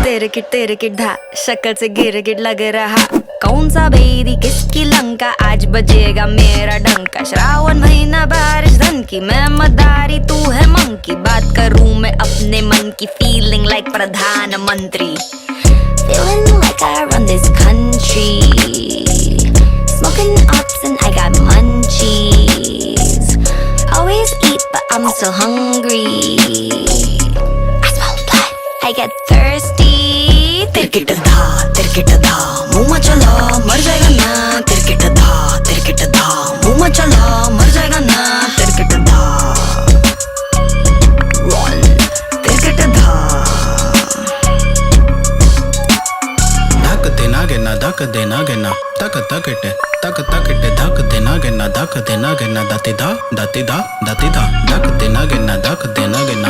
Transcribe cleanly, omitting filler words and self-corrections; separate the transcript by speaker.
Speaker 1: तेरे किट धा शक्ल से गिर लग रहा। कौन सा बेरी किसकी लंका, आज बजेगा मेरा डंका। श्रावण महीना बारिश धन की, मैं मदारी तू है मंकी। बात करूं मैं अपने मन की, फीलिंग लाइक प्रधानमंत्री। Feeling like I run this country, smoking ups and I got munchies. Always eat but I'm still hungry. I smell blood, I get thirsty. तिरकिट धा मुंह में चला मर जाएगा ना। तिरकिट धा मुंह में चला मर जाएगा ना। तिरकिट धा run, तिरकिट धा।
Speaker 2: धक देना गिना धक देना गिना तक तकटे धक देना गिना धक देना गिना दाती दा धक देना गिना धक देना गिना।